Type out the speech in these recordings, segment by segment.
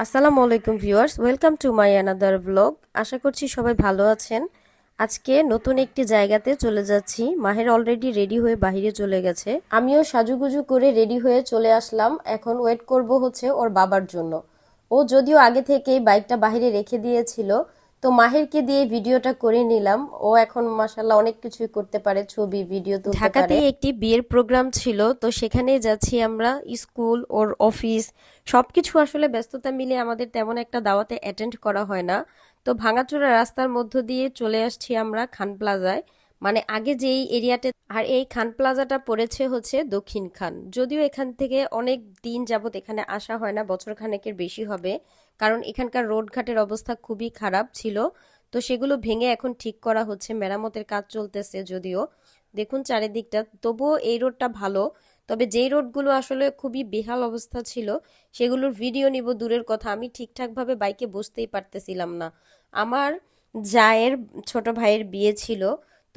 আসসালামু আলাইকুম viewers, welcome to my another blog. আশা করছি সবাই ভালো আছেন। আজকে নতুন একটি জায়গাতে চলে যাচ্ছি। মাহের অলরেডি রেডি হয়ে বাইরে চলে গেছে, আমিও সাজুগুজু করে রেডি হয়ে চলে আসলাম। এখন ওয়েট করব হচ্ছে ওর বাবার জন্য। ও যদিও আগে থেকেই বাইকটা বাইরে রেখে দিয়েছিল, তো মাহেরকে দিয়ে ভিডিওটা করে নিলাম। ও এখন মাশাআল্লাহ অনেক কিছুই করতে পারে, ছবি ভিডিও তুলতে পারে। ঢাকাতেই একটি বিয়ের প্রোগ্রাম ছিল, তো সেখানে যাচ্ছি আমরা। স্কুল ওর অফিস সবকিছু আসলে ব্যস্ততা মিলে আমাদের তেমন একটা দাওয়াতে অ্যাটেন্ড করা হয় না। তো ভাঙাচোরা রাস্তার মধ্য দিয়ে চলে আসছি আমরা খান প্লাজায়, মানে আগে যেই এরিয়াতে। আর এই খান প্লাজাটা পড়েছে হচ্ছে দক্ষিণ খান। যদিও এখান থেকে অনেক দিন যাবত এখানে আসা হয় না, বছর খানেকের বেশি হবে, কারণ এখানকার রোডঘাটের অবস্থা খুবই খারাপ ছিল। তো সেগুলো ভেঙে এখন ঠিক করা হচ্ছে, মেরামতের কাজ চলতেছে। যদিও দেখুন চারিদিকটা, তবুও এই রোডটা ভালো। তবে যেই রোডগুলো আসলে খুবই বেহাল অবস্থা ছিল, সেগুলোর ভিডিও নিব দূরের কথা, আমি ঠিকঠাকভাবে বাইকে বসতেই পারতেছিলাম না। আমার জায়ের ছোট ভাইয়ের বিয়ে ছিল,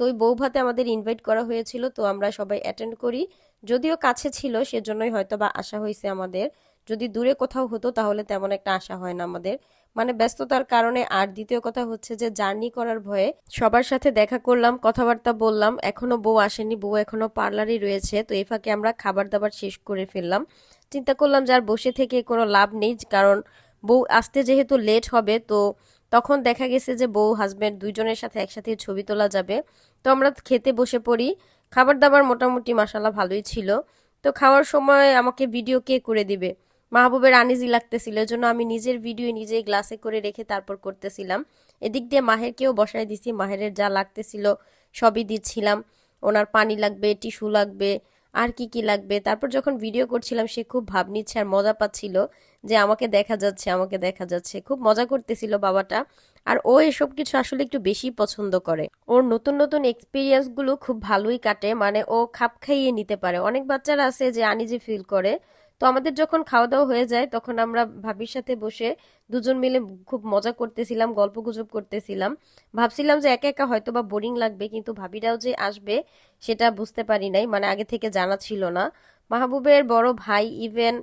তো ওই বউ ভাতে আমাদের ইনভাইট করা হয়েছিল, তো আমরা সবাই অ্যাটেন্ড করি। যদিও কাছে ছিল সেজন্যই হয়তো বা আসা হয়েছে আমাদের। যদি দূরে কোথাও হতো তাহলে তেমন একটা আশা হয় না আমাদের, মানে ব্যস্ততার কারণে। আর দ্বিতীয় কথা হচ্ছে যে জার্নি করার ভয়ে সবার সাথে দেখা করলাম, কথাবার্তা বললাম। এখনো বউ আসেনি, বউ এখনো পার্লারই রয়েছে। তো এই ফাঁকে আমরা খাবার দাবার শেষ করে ফেললাম। চিন্তা করলাম যে আর বসে থেকে কোনো লাভ নেই, কারণ বউ আসতে যেহেতু লেট হবে, তো তখন দেখা গেছে যে বউ হাজবেন্ড দুইজনের সাথে একসাথে ছবি তোলা যাবে। তো আমরা খেতে বসে পড়ি। খাবার দাবার মোটামুটি মাসাল্লাহ ভালোই ছিল। তো খাওয়ার সময় আমাকে ভিডিও কে করে দিবে, মাহবুবের আনিজি লাগতেছিল, এজন্য আমি নিজের ভিডিও নিজেই গ্লাসে করে রেখে তারপর করতেছিলাম। এদিক দিয়ে মাহেরকেও বসায় দিছি, মাহেরের যা লাগতেছিল সবই দিচ্ছিলাম। ওনার পানি লাগবে, টিস্যু লাগবে, আর কি কি লাগবে। তারপর যখন ভিডিও করছিলাম সে খুব ভাব নিচ্ছে আর মজা পাচ্ছিল যে আমাকে দেখা যাচ্ছে, আমাকে দেখা যাচ্ছে। খুব মজা করতেছিল বাবাটা। আর ও এসব কিছু আসলে একটু বেশি পছন্দ করে। ওর নতুন নতুন এক্সপিরিয়েন্স গুলো খুব ভালোই কাটে, মানে ও খাপ খাইয়ে নিতে পারে। অনেক বাচ্চারা আছে যে আনইজি ফিল করে। তো আমাদের যখন খাওয়া দাওয়া হয়ে যায় তখন আমরা ভাবির সাথে বসে দুজন মিলে খুব মজা করতেছিলাম, গল্প গুজব করতেছিলাম। ভাবছিলাম যে একা একা হয়তো বা বোরিং লাগবে, কিন্তু ভাবিরাও যে আসবে সেটা বুঝতে পারি নাই, মানে আগে থেকে জানা ছিল না। মাহবুবের বড় ভাই ইভেন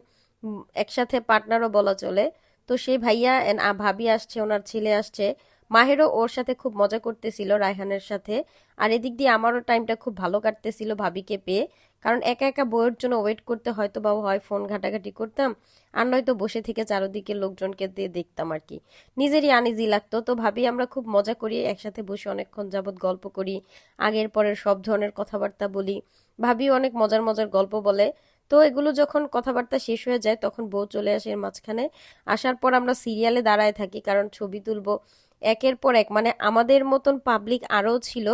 একসাথে পার্টনারও বলা চলে। তো সেই ভাইয়া এন্ড ভাবি আসছে, ওনার ছেলে আসছে। মাহেরও ওর সাথে খুব মজা করতেছিল, রায়হানের সাথে। আর এদিক দিয়ে আমারও টাইমটা খুব ভালো কাটতেছিল ভাবিকে পেয়ে। কারণ একা একা বইয়ের জন্য ওয়েট করতে হয়তো বা হয় ফোন ঘাটাঘাটি করতাম, আর নয়তো বসে থেকে চারদিকে লোকজনকে দিয়ে দেখতাম আর কি। নিজেরই আনইজি লাগতো। তো ভাবি আমরা খুব মজা করি, একসাথে বসে অনেকক্ষণ যাবৎ গল্প করি, আগের পরের সব ধরনের কথাবার্তা বলি। ভাবি অনেক মজার মজার গল্প বলে। তো এগুলো যখন কথাবার্তা শেষ হয়ে যায় তখন বউ চলে আসে এর মাঝখানে। আসার পর আমরা সিরিয়ালে দাঁড়ায় থাকি, কারণ ছবি তুলবো একের পর এক। মানে আমাদের মতন পাবলিক আরও ছিল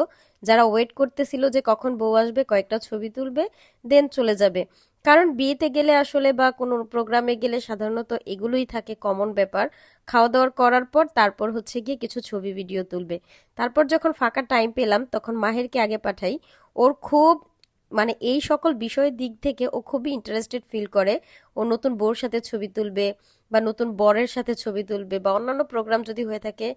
যারা ওয়েট করতেছিল যে কখন বউ আসবে, কয়েকটা ছবি তুলবে, দেন চলে যাবে। কারণ বিয়েতে গেলে আসলে বা কোনো প্রোগ্রামে গেলে সাধারণত এগুলোই থাকে কমন ব্যাপার। খাওয়া দাওয়ার করার পর তারপর হচ্ছে গিয়ে কিছু ছবি ভিডিও তুলবে। তারপর যখন ফাঁকা টাইম পেলাম তখন মাহেরকে আগে পাঠাই। ওর খুব, মানে এই সকল বিষয়ের দিক থেকে ও খুবই ইন্টারেস্টেড ফিল করে। ও নতুন বউর সাথে ছবি তুলবে, বা নতুন বরের সাথে ছবি তুলবে, বা অন্যান্য প্রোগ্রাম যদি হয়ে থাকে,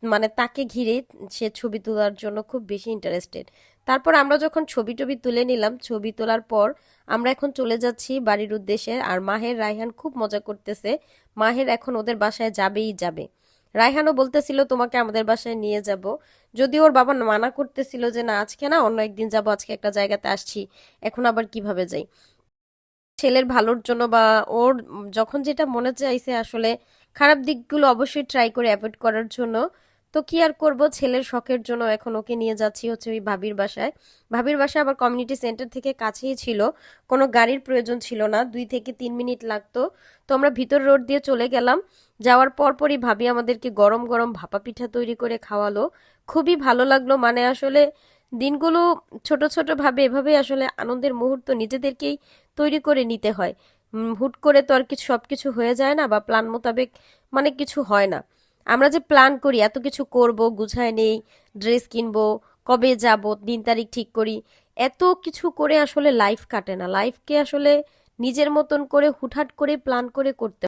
মানে তাকে ঘিরে সে ছবি তোলার জন্য খুব বেশি ইন্টারেস্টেড। তারপর আমরা যখন ছবি টবি তুলে নিলাম, ছবি তোলার পর আমরা এখন চলে যাচ্ছি বাড়ির উদ্দেশ্যে। আর মাহের রায়হান খুব মজা করতেছে। মাহের এখন ওদের বাসায় যাবেই যাবে। রায়হানও বলতেছিল তোমাকে আমাদের বাসায় নিয়ে যাব, যদি ওর বাবা মানা করতেছিল যে না আজকে না, অন্য একদিন যাব, আজকে একটা জায়গাতে আসছি, এখন আবার কিভাবে যাই। ছেলের ভালোর জন্য বা ওর যখন যেটা মনে চাইছে, আসলে খারাপ দিকগুলো অবশ্যই ট্রাই করে অ্যাভয়েড করার জন্য। তো কি আর করব, ছেলের শখের জন্য এখন ওকে নিয়ে যাচ্ছি হচ্ছে ওই ভাবির বাসায়। ভাবির বাসায় আবার কমিউনিটি সেন্টার থেকে কাছেই ছিল, কোনো গাড়ির প্রয়োজন ছিল না, 2 থেকে 3 মিনিট লাগতো। তো আমরা ভিতর রোড দিয়ে চলে গেলাম। যাওয়ার পরপরই ভাবি আমাদেরকে গরম গরম ভাপা পিঠা তৈরি করে খাওয়ালো। খুবই ভালো লাগলো। মানে আসলে দিনগুলো ছোট ছোট ভাবে এভাবে আসলে আনন্দের মুহূর্ত নিজেদেরকেই তৈরি করে নিতে হয়। হুট করে তো আর কিছু সবকিছু হয়ে যায় না, বা প্ল্যান মোতাবেক মানে কিছু হয় না। আমরা যে প্ল্যান করি এত কিছু করব, গুছায় নেই, ড্রেস কিনবো, কবে যাব, দিন তারিখ ঠিক করি, এত কিছু করে আসলে লাইফ কাটে না। লাইফকে আসলে নিজের মতন করে হুটহাট করে প্ল্যান করে করতে।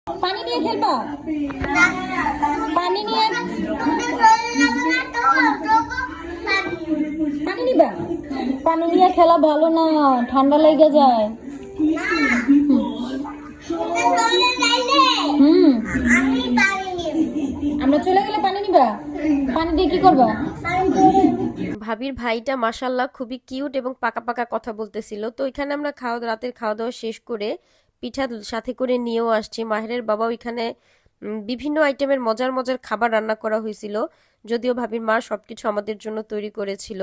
পানি নিয়ে খেলবা, পানি নিয়ে পানি নিবা, পানি নিয়ে খেলা ভালো না, ঠান্ডা লেগে যায়। হুম দিবা? পানি দিয়ে কি করবা? ভাবির ভাইটা মাশাল্লাহ খুবই কিউট এবং পাকা পাকা কথা বলতেছিল। তো এখানে আমরা রাতের খাওয়া দাওয়া শেষ করে পিঠা সাথে করে নিয়েও আসছি। মাহেরের বাবাও এখানে বিভিন্ন আইটেমের মজার মজার খাবার রান্না করা হয়েছিল, যদিও ভাবির মা সবকিছু আমাদের জন্য তৈরি করেছিল।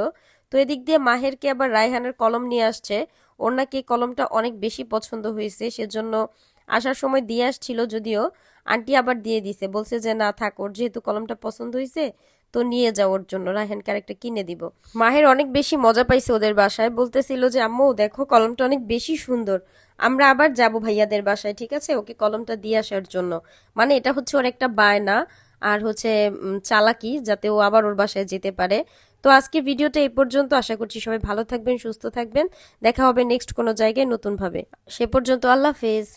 তো এদিক দিয়ে মাহেরকে আবার রায়হানের কলম নিয়ে আসছে। ওর নাকি এই কলমটা অনেক বেশি পছন্দ হয়েছে, সেজন্য আসার সময় দিয়ে আসছিল, যদিও আন্টি আবার দিয়ে দিছে, বলছে যে না থাক, ওর যেহেতু কলমটা পছন্দ হয়েছে তো নিয়ে যাওয়ার জন্য রায়হানকে আরেকটা কিনে দিব। মাহের অনেক বেশি মজা পাইছে ওদের বাসায়, বলতেছিল যে আম্মু দেখো কলমটা অনেক বেশি সুন্দর, আমরা আবার যাব ভাইয়াদের বাসায়, ঠিক আছে, ওকে কলমটা দিয়ে আসার জন্য। মানে এটা হচ্ছে ওর একটা বায়না আর হচ্ছে চালাকি, যাতে ও আবার ওর বাসায় যেতে পারে। তো আজকে ভিডিওটা এই পর্যন্ত। আশা করছি সবাই ভালো থাকবেন, সুস্থ থাকবেন। দেখা হবে নেক্সট কোনো জায়গায় নতুন ভাবে। সে পর্যন্ত আল্লাহ হাফেজ।